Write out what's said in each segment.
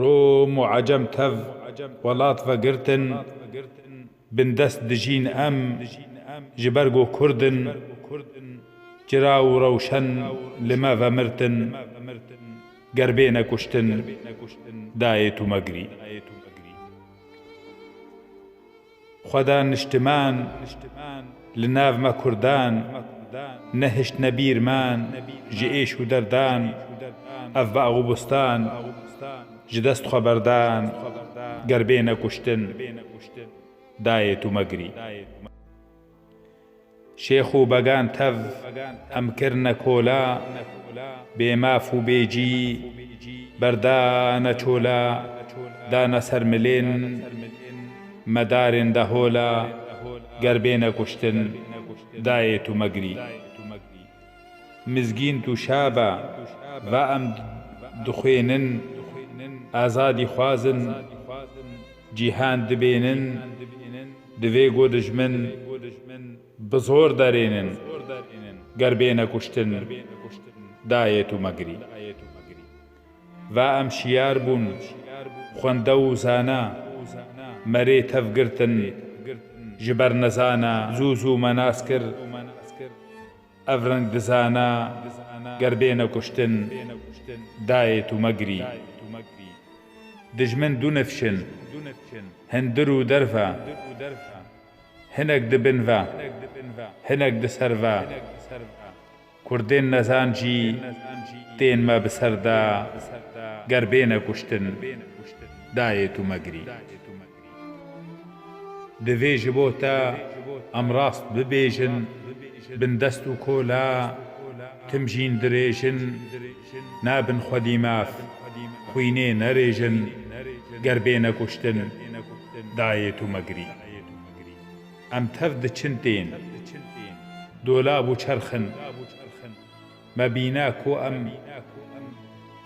روم و عەجەم تەڤ وڵات ڤەگرتن bin dest dijîn em ji ber ku Kurdin cira û rewşen li me vemirtin ger bêne kuştin dayê tu me girî xweda niştiman li nav me Kurdan nehiştne bîrman ji êş û derdan ev bax û bustan ji dest xwe berdan ger bêne kuştin dayê tu me girî şêx û began tev em kirine kola bê maf û bêcî berdane çola dane ser milên medarên dehola ger bêne kuştin dayê tu me girî mizgîn û şaba ve em dixwênin azadî xwazin cîhan dibênin divê got dijmin bi zor derênin ger bêne kuştin dayê tu me girî ve em şiyar bûn xwende û zana merê tev girtin ji ber nezana zû zû me nas kir ev reng dizana ger bêne kuştin dayê tu me girî dijmin du nifşin hindir û derve hinek di bin ve hinek di ser ve Kurdên nezan jî tên me bi ser da ger bêne kuştin dayê tu me girî divê ji bo te em rast bibêjin bin dest û kola tim jîn dirêjin nabin xwedî maf xwînê nerêjin ger bêne kuştin dayê tu me girî em tev diçin tên dolab û çerxin me bîna ku em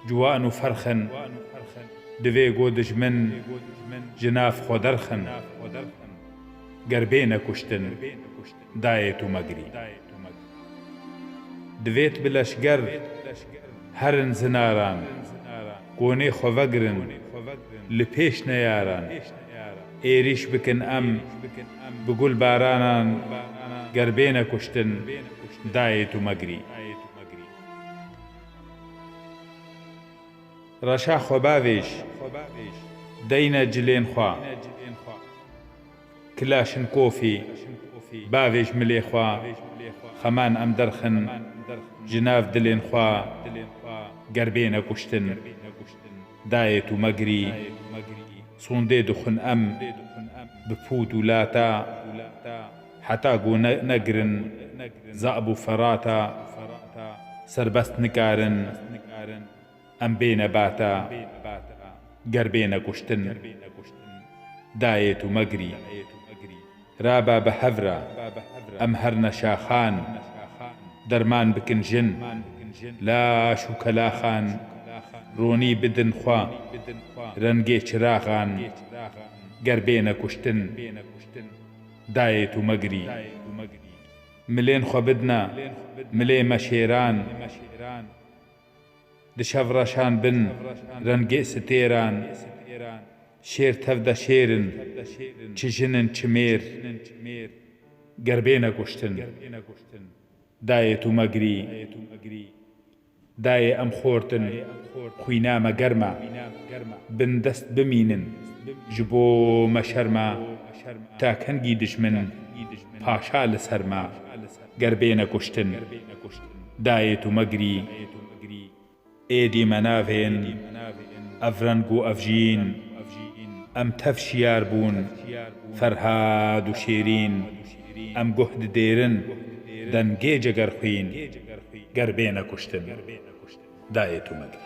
ciwan û ferxin divê got dijmin ji nav xwe derxin ger bêne kuştin dayê tu me girî divêt bi leşger herin zinaran gonê xwe vegirin li pêş neyaran êrîş bikin em bi gulbaranan ger bêne kuştin dayê tu me girî reşa xwe bavêj deyne cilên xwe kilaşin kofî bavêj milê xwe xeman em derxin ji nav dilên xwe ger bêne kuştin dayê tu me girî sondê dixwin em bi pût û lata heta ku negirin zab û ferata serbest nikarin em bêne bata ger bêne kuştin dayê tu me girî raba bi hevra em her neşaxan derman bikin jin laş û kelaxan ronî bidin xwe rengê çiraxan ger bêne kuştin dayê tu me girî milên xwe bidne milê me şêran di şevreşan bin rengê stêran şêr tev de şêrin çi jinin çi mêr ger bêne kuştin dayê tu me girî dayê em xortin xwîna me germe bin dest bimînin ji bo me şerme ta kengî dijmin paşa li ser me ger bêne kuştin dayê tu me girî êdî me navên ev reng û ev jîn em tev şiyar bûn ferhad û şêrîn em guh didêrin dengê cegerxwîn ger bêne kuştin dayê tu me girî